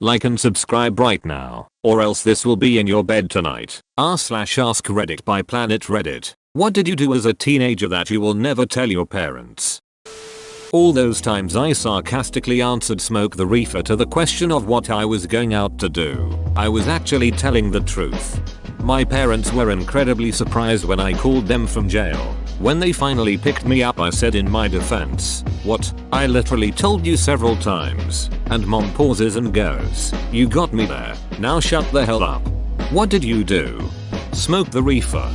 Like and subscribe right now, or else this will be in your bed tonight. r/ask Reddit by Planet Reddit. What did you do as a teenager that you will never tell your parents? All those times I sarcastically answered smoke the reefer to the question of what I was going out to do. I was actually telling the truth. My parents were incredibly surprised when I called them from jail. When they finally picked me up, I said in my defense, "What? I literally told you several times." And mom pauses and goes, "You got me there. Now shut the hell up." What did you do? Smoke the reefer.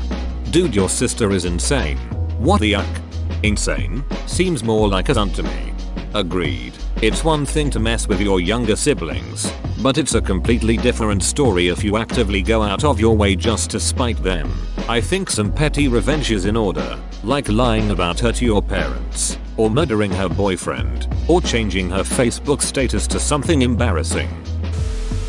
Dude, your sister is insane. What the yuck? Insane? Seems more like a stunt to me. Agreed. It's one thing to mess with your younger siblings, but it's a completely different story if you actively go out of your way just to spite them. I think some petty revenge is in order, like lying about her to your parents, or murdering her boyfriend, or changing her Facebook status to something embarrassing.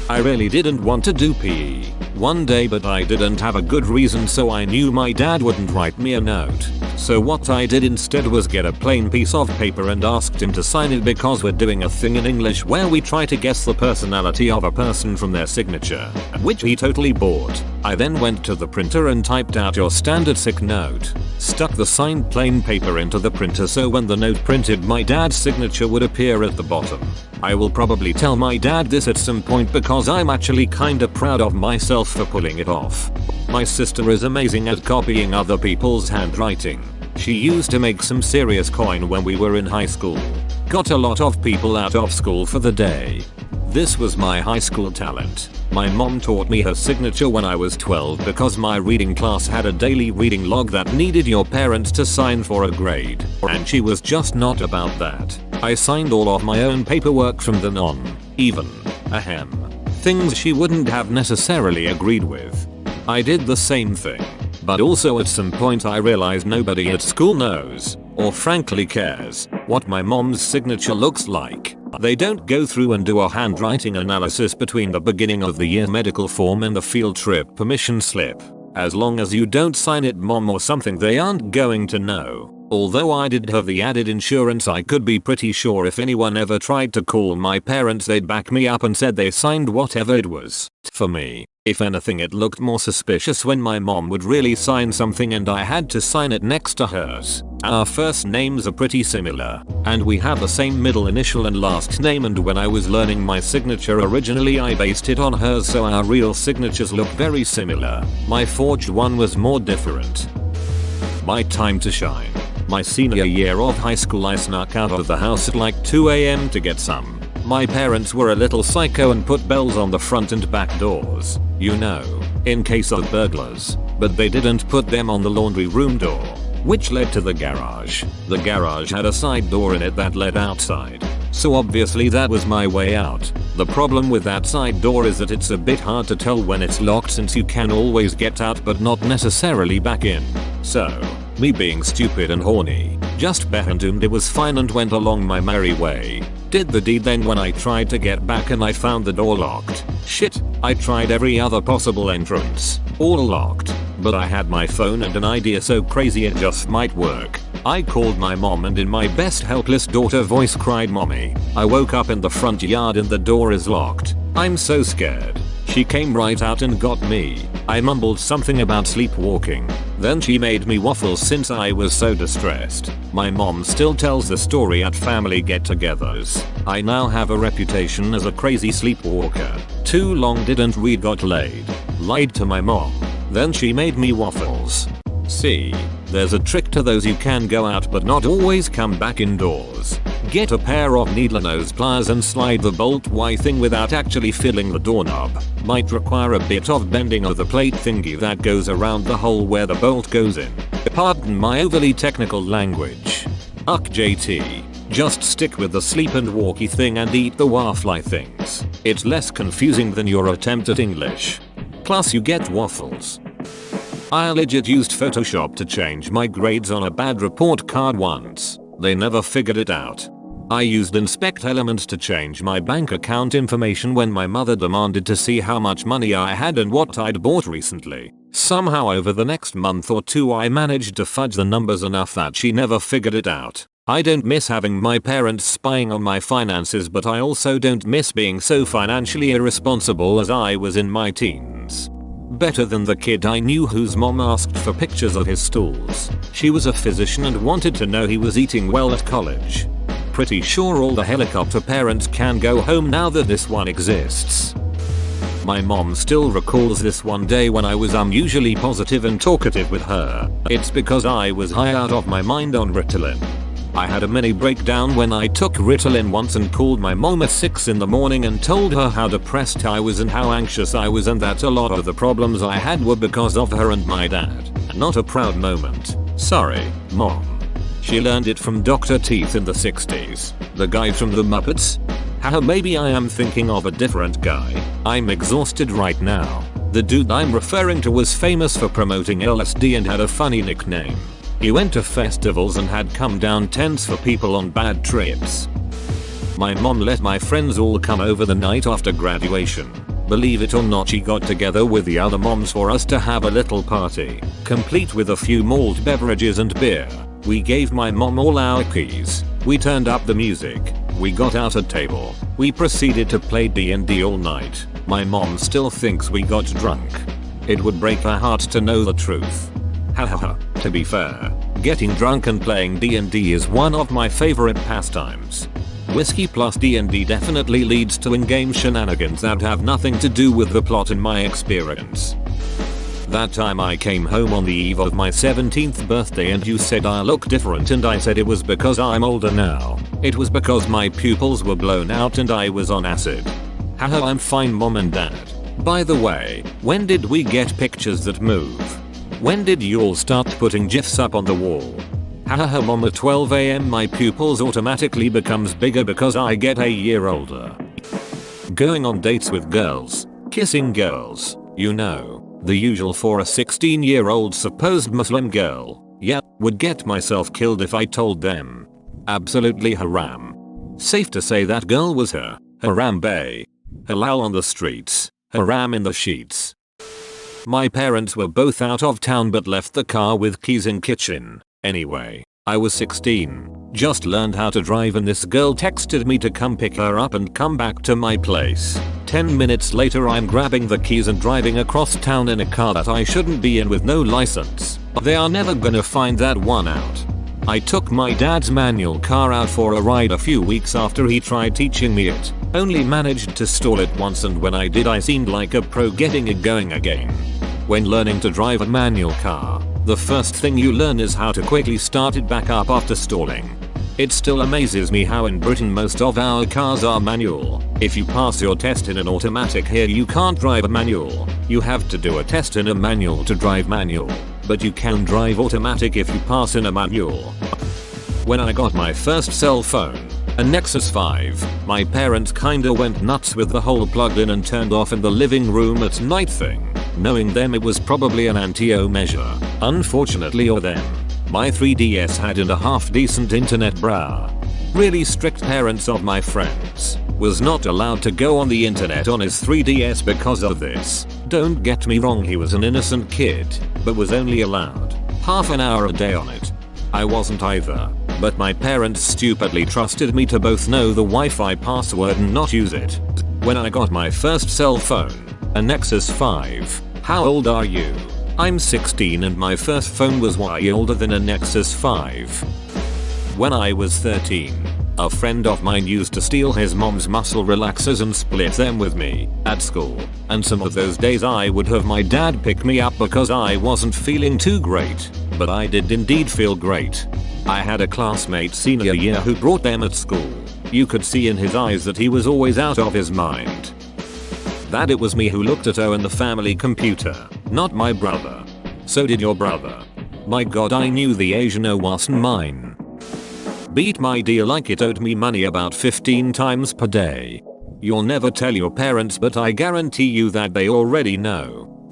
I really didn't want to do PE one day, but I didn't have a good reason, so I knew my dad wouldn't write me a note. So what I did instead was get a plain piece of paper and asked him to sign it, because we're doing a thing in English where we try to guess the personality of a person from their signature, which he totally bought. I then went to the printer and typed out your standard sick note, stuck the signed plain paper into the printer so when the note printed my dad's signature would appear at the bottom. I will probably tell my dad this at some point because I'm actually kinda proud of myself for pulling it off. My sister is amazing at copying other people's handwriting. She used to make some serious coin when we were in high school. Got a lot of people out of school for the day. This was my high school talent. My mom taught me her signature when I was 12 because my reading class had a daily reading log that needed your parents to sign for a grade, and she was just not about that. I signed all of my own paperwork from then on, even things she wouldn't have necessarily agreed with. I did the same thing, but also at some point I realized nobody at school knows, or frankly cares, what my mom's signature looks like. They don't go through and do a handwriting analysis between the beginning of the year medical form and the field trip permission slip. As long as you don't sign it mom or something, they aren't going to know. Although I did have the added insurance, I could be pretty sure if anyone ever tried to call my parents they'd back me up and said they signed whatever it was. For me, if anything, it looked more suspicious when my mom would really sign something and I had to sign it next to hers. Our first names are pretty similar, and we have the same middle initial and last name, and when I was learning my signature originally I based it on hers, so our real signatures look very similar. My forged one was more different. My time to shine. My senior year of high school I snuck out of the house at like 2 AM to get some. My parents were a little psycho and put bells on the front and back doors, you know, in case of burglars, but they didn't put them on the laundry room door, which led to the garage. The garage had a side door in it that led outside, so obviously that was my way out. The problem with that side door is that it's a bit hard to tell when it's locked, since you can always get out but not necessarily back in. So, me being stupid and horny, just assumed it was fine and went along my merry way. Did the deed then when I tried to get back and I found the door locked. Shit, I tried every other possible entrance, all locked, but I had my phone and an idea so crazy it just might work. I called my mom and in my best helpless daughter voice cried, "Mommy, I woke up in the front yard and the door is locked. I'm so scared." She came right out and got me. I mumbled something about sleepwalking. Then she made me waffles since I was so distressed. My mom still tells the story at family get-togethers. I now have a reputation as a crazy sleepwalker. Too long didn't read, got laid. Lied to my mom. Then she made me waffles. See, there's a trick to those: you can go out but not always come back indoors. Get a pair of needle nose pliers and slide the bolt Y thing without actually filling the doorknob. Might require a bit of bending of the plate thingy that goes around the hole where the bolt goes in. Pardon my overly technical language. Uck JT. Just stick with the sleep and walkie thing and eat the waffly things. It's less confusing than your attempt at English. Plus you get waffles. I legit used Photoshop to change my grades on a bad report card once. They never figured it out. I used Inspect Elements to change my bank account information when my mother demanded to see how much money I had and what I'd bought recently. Somehow over the next month or two I managed to fudge the numbers enough that she never figured it out. I don't miss having my parents spying on my finances, but I also don't miss being so financially irresponsible as I was in my teens. Better than the kid I knew whose mom asked for pictures of his stools. She was a physician and wanted to know he was eating well at college. Pretty sure all the helicopter parents can go home now that this one exists. My mom still recalls this one day when I was unusually positive and talkative with her. It's because I was high out of my mind on Ritalin. I had a mini breakdown when I took Ritalin once and called my mom at 6 in the morning and told her how depressed I was and how anxious I was, and that a lot of the problems I had were because of her and my dad. Not a proud moment. Sorry, Mom. She learned it from Dr. Teeth in the 60s. The guy from the Muppets? Haha, maybe I am thinking of a different guy. I'm exhausted right now. The dude I'm referring to was famous for promoting LSD and had a funny nickname. He went to festivals and had come down tents for people on bad trips. My mom let my friends all come over the night after graduation. Believe it or not, she got together with the other moms for us to have a little party, complete with a few malt beverages and beer. We gave my mom all our keys. We turned up the music. We got out a table. We proceeded to play D&D all night. My mom still thinks we got drunk. It would break her heart to know the truth. Hahaha. To be fair, getting drunk and playing D&D is one of my favorite pastimes. Whiskey plus D&D definitely leads to in-game shenanigans that have nothing to do with the plot in my experience. That time I came home on the eve of my 17th birthday and you said I look different, and I said it was because I'm older now. It was because my pupils were blown out and I was on acid. Haha, I'm fine, Mom and Dad. By the way, when did we get pictures that move? When did you all start putting GIFs up on the wall? Hahaha, Mom, at 12 AM my pupils automatically becomes bigger because I get a year older. Going on dates with girls. Kissing girls. You know, the usual for a 16-year-old supposed Muslim girl. Yeah, would get myself killed if I told them. Absolutely haram. Safe to say that girl was her. Haram bae. Halal on the streets. Haram in the sheets. My parents were both out of town but left the car with keys in kitchen. Anyway, I was 16, just learned how to drive, and this girl texted me to come pick her up and come back to my place. 10 minutes later I'm grabbing the keys and driving across town in a car that I shouldn't be in with no license. They are never gonna find that one out. I took my dad's manual car out for a ride a few weeks after he tried teaching me it. Only managed to stall it once, and when I did I seemed like a pro getting it going again. When learning to drive a manual car, the first thing you learn is how to quickly start it back up after stalling. It still amazes me how in Britain most of our cars are manual. If you pass your test in an automatic here you can't drive a manual. You have to do a test in a manual to drive manual. But you can drive automatic if you pass in a manual. When I got my first cell phone, a Nexus 5, my parents kinda went nuts with the whole plugged in and turned off in the living room at night thing. Knowing them, it was probably an anti-O measure. Unfortunately or them, my 3DS had a half decent internet brah. Really strict parents of my friends. Was not allowed to go on the internet on his 3DS because of this. Don't get me wrong, he was an innocent kid, but was only allowed half an hour a day on it. I wasn't either, but my parents stupidly trusted me to both know the Wi-Fi password and not use it. When I got my first cell phone, a Nexus 5. How old are you? I'm 16 and my first phone was way older than a Nexus 5. When I was 13, a friend of mine used to steal his mom's muscle relaxers and split them with me at school, and some of those days I would have my dad pick me up because I wasn't feeling too great, but I did indeed feel great. I had a classmate senior year who brought them at school. You could see in his eyes that he was always out of his mind. That it was me who looked at O in the family computer, not my brother. So did your brother. My god, I knew the Asian O wasn't mine. Beat my deal like it owed me money about 15 times per day. You'll never tell your parents, but I guarantee you that they already know.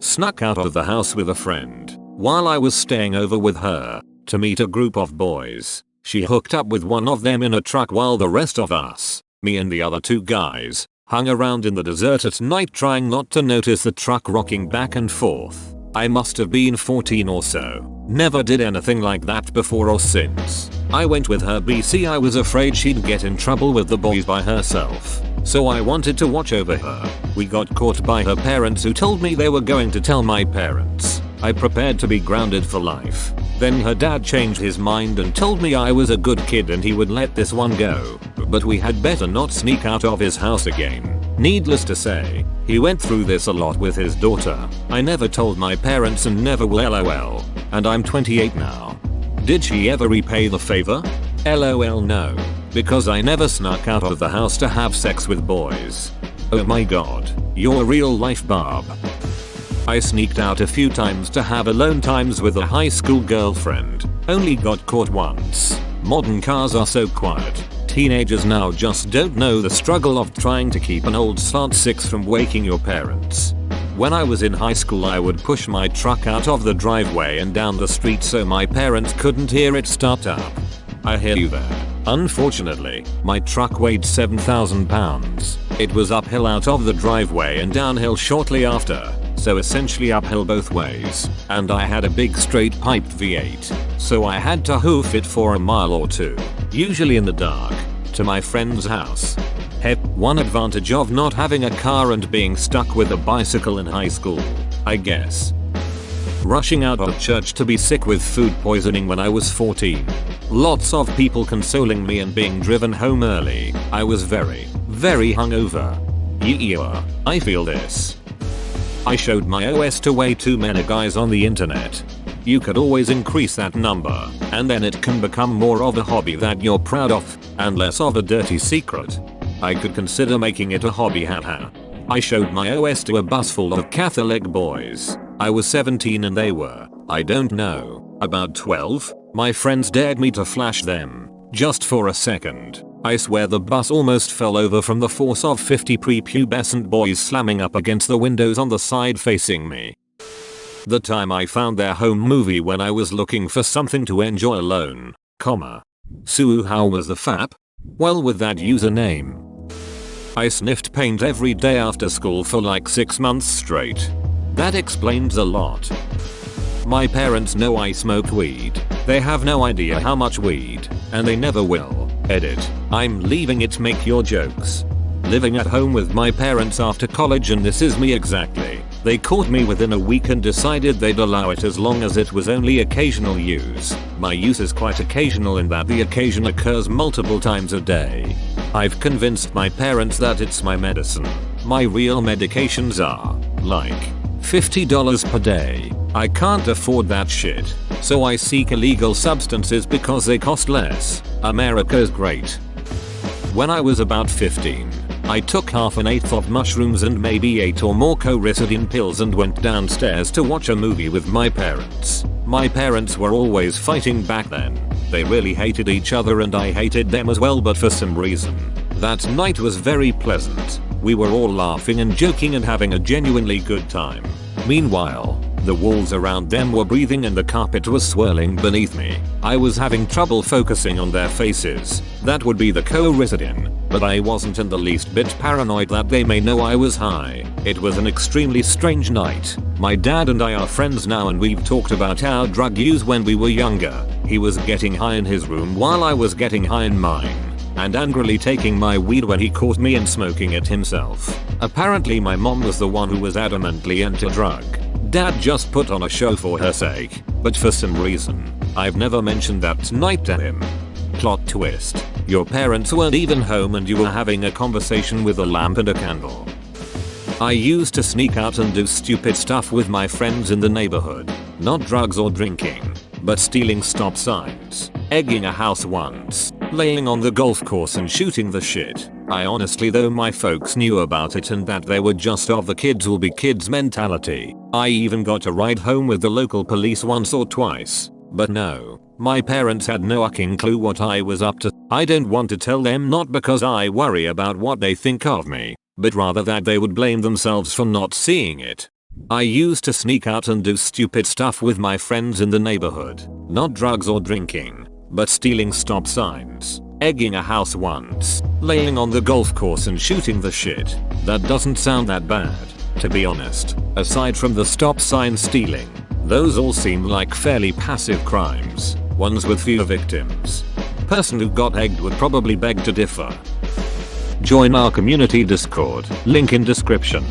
Snuck out of the house with a friend while I was staying over with her to meet a group of boys. She hooked up with one of them in a truck while the rest of us, me and the other two guys, hung around in the desert at night trying not to notice the truck rocking back and forth. I must have been 14 or so. Never did anything like that before or since. I went with her BC. I was afraid she'd get in trouble with the boys by herself, so I wanted to watch over her. We got caught by her parents, who told me they were going to tell my parents. I prepared to be grounded for life. Then her dad changed his mind and told me I was a good kid and he would let this one go, but we had better not sneak out of his house again. Needless to say, he went through this a lot with his daughter. I never told my parents and never will, lol. And I'm 28 now. Did she ever repay the favor? LOL, no. Because I never snuck out of the house to have sex with boys. Oh my god, you're a real life Barb. I sneaked out a few times to have alone times with a high school girlfriend. Only got caught once. Modern cars are so quiet. Teenagers now just don't know the struggle of trying to keep an old slut 6 from waking your parents. When I was in high school, I would push my truck out of the driveway and down the street so my parents couldn't hear it start up. I hear you there. Unfortunately, my truck weighed 7,000 pounds. It was uphill out of the driveway and downhill shortly after, so essentially uphill both ways, and I had a big straight piped V8, so I had to hoof it for a mile or two, usually in the dark, to my friend's house. Hep, one advantage of not having a car and being stuck with a bicycle in high school, I guess. Rushing out of church to be sick with food poisoning when I was 14. Lots of people consoling me and being driven home early. I was very hungover. Yeah, I feel this. I showed my OS to way too many guys on the internet. You could always increase that number, and then it can become more of a hobby that you're proud of, and less of a dirty secret. I could consider making it a hobby, haha. I showed my OS to a bus full of Catholic boys. I was 17 and they were, I don't know, about 12. My friends dared me to flash them, just for a second. I swear the bus almost fell over from the force of 50 prepubescent boys slamming up against the windows on the side facing me. The time I found their home movie when I was looking for something to enjoy alone, Sue, how was the FAP? Well, with that username, I sniffed paint every day after school for like 6 months straight. That explains a lot. My parents know I smoke weed. They have no idea how much weed, and they never will. Edit. I'm leaving it, make your jokes. Living at home with my parents after college, and this is me exactly. They caught me within a week and decided they'd allow it as long as it was only occasional use. My use is quite occasional in that the occasion occurs multiple times a day. I've convinced my parents that it's my medicine. My real medications are, like, $50 per day. I can't afford that shit, so I seek illegal substances because they cost less. America's great. When I was about 15, I took half an eighth of mushrooms and maybe 8 or more Corisodine pills and went downstairs to watch a movie with my parents. My parents were always fighting back then. They really hated each other and I hated them as well, but for some reason, that night was very pleasant. We were all laughing and joking and having a genuinely good time. Meanwhile, the walls around them were breathing and the carpet was swirling beneath me. I was having trouble focusing on their faces. That would be the Corisodine, but I wasn't in the least bit paranoid that they may know I was high. It was an extremely strange night. My dad and I are friends now and we've talked about our drug use when we were younger. He was getting high in his room while I was getting high in mine, and angrily taking my weed when he caught me and smoking it himself. Apparently my mom was the one who was adamantly anti-drug. Dad just put on a show for her sake, but for some reason, I've never mentioned that night to him. Plot twist. Your parents weren't even home and you were having a conversation with a lamp and a candle. I used to sneak out and do stupid stuff with my friends in the neighborhood. Not drugs or drinking, but stealing stop signs, egging a house once, laying on the golf course and shooting the shit. I honestly, though my folks knew about it and that they were just of the kids will be kids mentality. I even got a ride home with the local police once or twice. But no, my parents had no fucking clue what I was up to. I don't want to tell them, not because I worry about what they think of me, but rather that they would blame themselves for not seeing it. I used to sneak out and do stupid stuff with my friends in the neighborhood. Not drugs or drinking, but stealing stop signs, egging a house once, laying on the golf course and shooting the shit. That doesn't sound that bad. To be honest, aside from the stop sign stealing, those all seem like fairly passive crimes, ones with fewer victims. Person who got egged would probably beg to differ. Join our community Discord, link in description.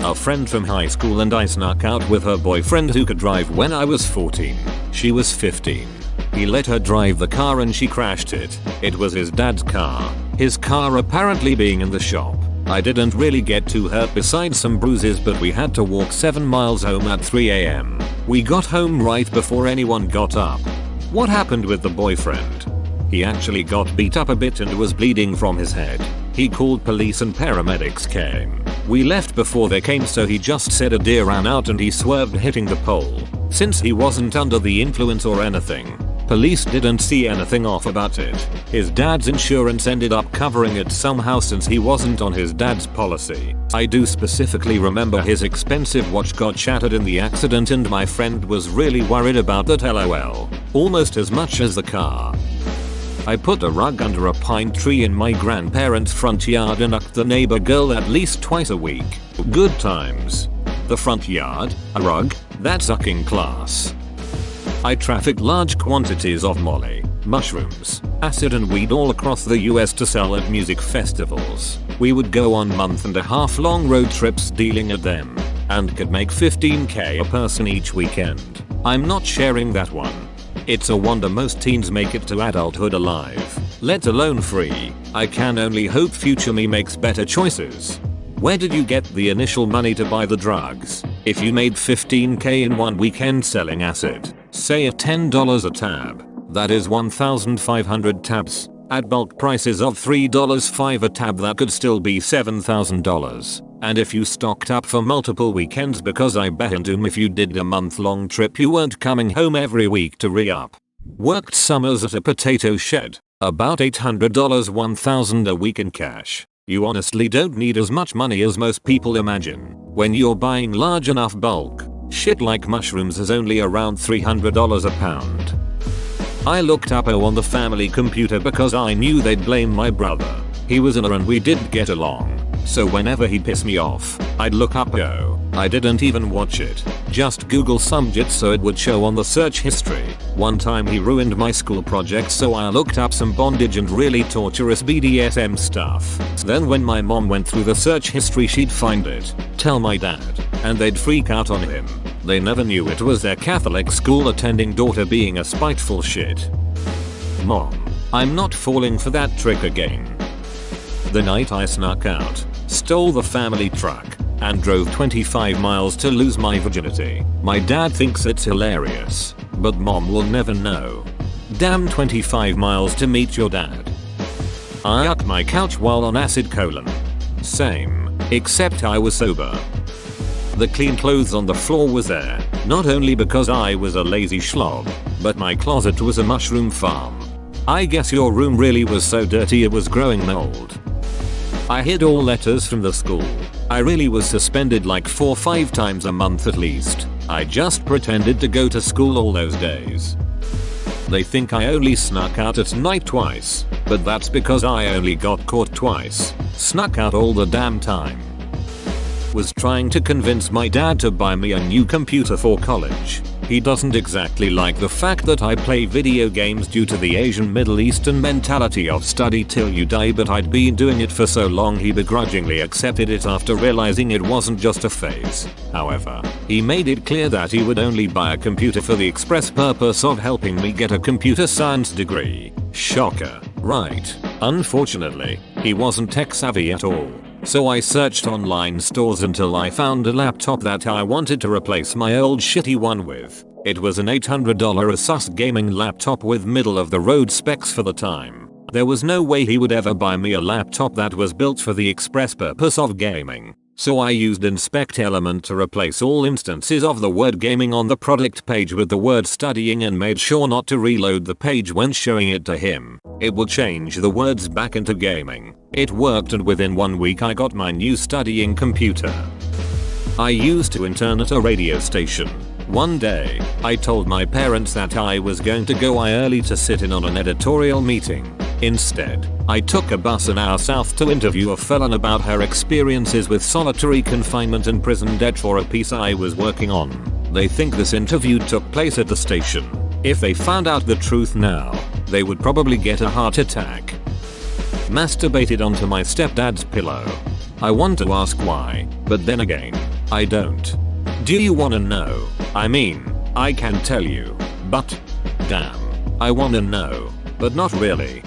A friend from high school and I snuck out with her boyfriend who could drive when I was 14. She was 15. He let her drive the car and she crashed it. It was his dad's car, his car apparently being in the shop. I didn't really get too hurt besides some bruises, but we had to walk 7 miles home at 3 AM. We got home right before anyone got up. What happened with the boyfriend? He actually got beat up a bit and was bleeding from his head. He called police and paramedics came. We left before they came, so he just said a deer ran out and he swerved hitting the pole. Since he wasn't under the influence or anything, police didn't see anything off about it. His dad's insurance ended up covering it somehow since he wasn't on his dad's policy. I do specifically remember his expensive watch got shattered in the accident and my friend was really worried about that, lol. Almost as much as the car. I put a rug under a pine tree in my grandparents' front yard and knocked the neighbor girl at least twice a week. Good times. The front yard, a rug, that's sucking class. I trafficked large quantities of molly, mushrooms, acid and weed all across the US to sell at music festivals. We would go on month-and-a-half long road trips dealing at them, and could make $15K a person each weekend. I'm not sharing that one. It's a wonder most teens make it to adulthood alive, let alone free. I can only hope future me makes better choices. Where did you get the initial money to buy the drugs? If you made $15K in one weekend selling acid, say at $10 a tab, that is 1,500 tabs. At bulk prices of $3.5 a tab, that could still be $7,000. And if you stocked up for multiple weekends, because I bet if you did a month-long trip you weren't coming home every week to re-up. Worked summers at a potato shed, about $800, $1,000 a week in cash. You honestly don't need as much money as most people imagine. When you're buying large enough bulk, shit like mushrooms is only around $300 a pound. I looked up O on the family computer because I knew they'd blame my brother. He was in a and we didn't get along. So whenever he pissed me off, I'd look up O. I didn't even watch it. Just Google Sumjit so it would show on the search history. One time he ruined my school project, so I looked up some bondage and really torturous BDSM stuff. Then when my mom went through the search history she'd find it, tell my dad, and they'd freak out on him. They never knew it was their Catholic school attending daughter being a spiteful shit. Mom, I'm not falling for that trick again. The night I snuck out, stole the family truck, and drove 25 miles to lose my virginity. My dad thinks it's hilarious, but mom will never know. Damn, 25 miles to meet your dad. I yucked my couch while on acid : same, except I was sober. The clean clothes on the floor was there, not only because I was a lazy schlob, but my closet was a mushroom farm. I guess your room really was so dirty it was growing mold. I hid all letters from the school. I really was suspended like 4 or 5 times a month at least. I just pretended to go to school all those days. They think I only snuck out at night twice, but that's because I only got caught twice. Snuck out all the damn time. Was trying to convince my dad to buy me a new computer for college. He doesn't exactly like the fact that I play video games due to the Asian Middle Eastern mentality of study till you die, but I'd been doing it for so long he begrudgingly accepted it after realizing it wasn't just a phase. However, he made it clear that he would only buy a computer for the express purpose of helping me get a computer science degree. Shocker, right? Unfortunately, he wasn't tech savvy at all. So I searched online stores until I found a laptop that I wanted to replace my old shitty one with. It was an $800 Asus gaming laptop with middle of the road specs for the time. There was no way he would ever buy me a laptop that was built for the express purpose of gaming. So I used Inspect Element to replace all instances of the word gaming on the product page with the word studying and made sure not to reload the page when showing it to him. It would change the words back into gaming. It worked, and within 1 week I got my new studying computer. I used to intern at a radio station. One day, I told my parents that I was going to go early to sit in on an editorial meeting. Instead, I took a bus an hour south to interview a felon about her experiences with solitary confinement and prison debt for a piece I was working on. They think this interview took place at the station. If they found out the truth now, they would probably get a heart attack. Masturbated onto my stepdad's pillow. I want to ask why, but then again, I don't. Do you wanna know? I mean, I can tell you, but damn, I wanna know, but not really.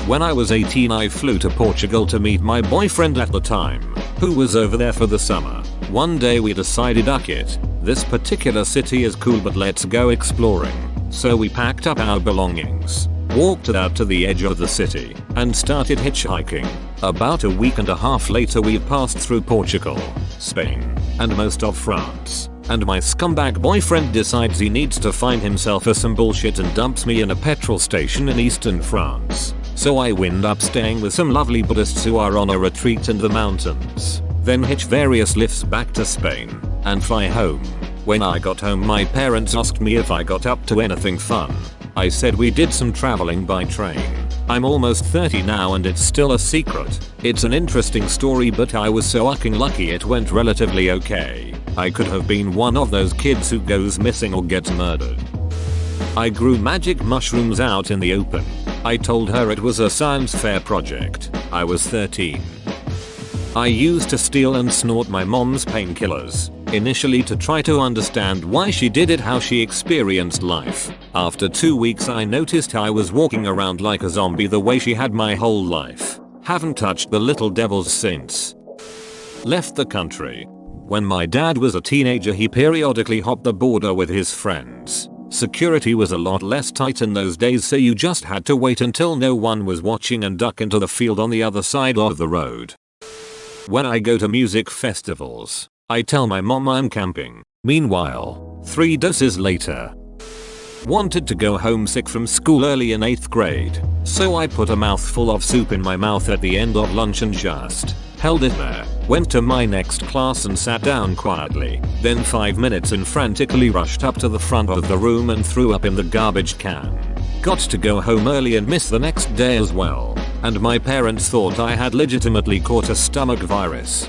When I was 18 I flew to Portugal to meet my boyfriend at the time, who was over there for the summer. One day we decided it. This particular city is cool but let's go exploring. So we packed up our belongings, walked out to the edge of the city, and started hitchhiking. About a week and a half later we passed through Portugal, Spain, and most of France. And my scumbag boyfriend decides he needs to find himself some bullshit and dumps me in a petrol station in eastern France. So I wind up staying with some lovely Buddhists who are on a retreat in the mountains. Then hitch various lifts back to Spain, and fly home. When I got home my parents asked me if I got up to anything fun. I said we did some traveling by train. I'm almost 30 now and it's still a secret. It's an interesting story but I was so fucking lucky it went relatively okay. I could have been one of those kids who goes missing or gets murdered. I grew magic mushrooms out in the open. I told her it was a science fair project. I was 13. I used to steal and snort my mom's painkillers, initially to try to understand why she did it, how she experienced life. After 2 weeks I noticed I was walking around like a zombie the way she had my whole life. Haven't touched the little devils since. Left the country. When my dad was a teenager he periodically hopped the border with his friends. Security was a lot less tight in those days so you just had to wait until no one was watching and duck into the field on the other side of the road. When I go to music festivals, I tell my mom I'm camping. Meanwhile, 3 doses later. Wanted to go home sick from school early in 8th grade, so I put a mouthful of soup in my mouth at the end of lunch and just held it there. Went to my next class and sat down quietly. Then 5 minutes and frantically rushed up to the front of the room and threw up in the garbage can. Got to go home early and miss the next day as well. And my parents thought I had legitimately caught a stomach virus.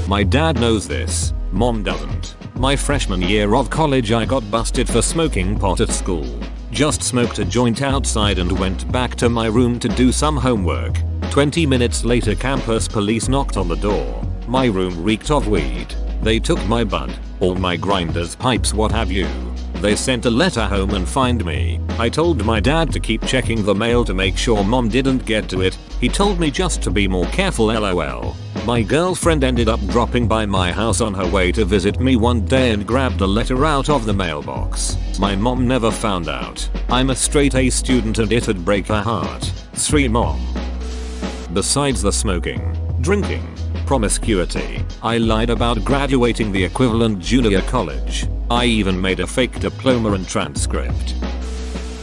My dad knows this, mom doesn't. My freshman year of college I got busted for smoking pot at school. Just smoked a joint outside and went back to my room to do some homework. 20 minutes later campus police knocked on the door. My room reeked of weed. They took my bud, all my grinders, pipes, what have you. They sent a letter home and fined me. I told my dad to keep checking the mail to make sure mom didn't get to it. He told me just to be more careful, lol. My girlfriend ended up dropping by my house on her way to visit me one day and grabbed a letter out of the mailbox. My mom never found out. I'm a straight A student and it'd break her heart. 3 Mom. Besides the smoking, drinking, promiscuity, I lied about graduating the equivalent junior college. I even made a fake diploma and transcript.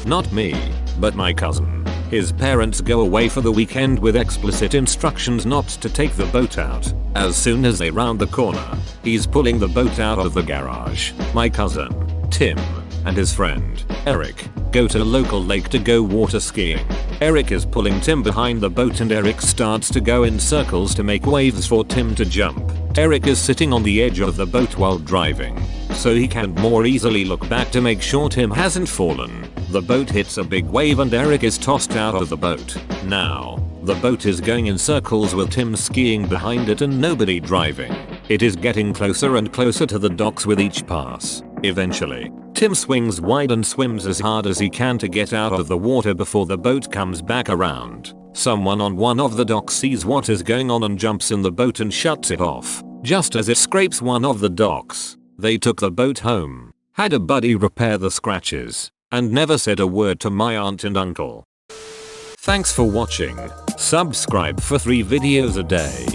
Not me, but my cousin. His parents go away for the weekend with explicit instructions not to take the boat out. As soon as they round the corner, he's pulling the boat out of the garage. My cousin, Tim, and his friend, Eric, go to a local lake to go water skiing. Eric is pulling Tim behind the boat and Eric starts to go in circles to make waves for Tim to jump. Eric is sitting on the edge of the boat while driving, so he can more easily look back to make sure Tim hasn't fallen. The boat hits a big wave and Eric is tossed out of the boat. Now, the boat is going in circles with Tim skiing behind it and nobody driving. It is getting closer and closer to the docks with each pass. Eventually, Tim swings wide and swims as hard as he can to get out of the water before the boat comes back around. Someone on one of the docks sees what is going on and jumps in the boat and shuts it off. Just as it scrapes one of the docks, they took the boat home, had a buddy repair the scratches, and never said a word to my aunt and uncle. Thanks for watching. Subscribe for 3 videos a day.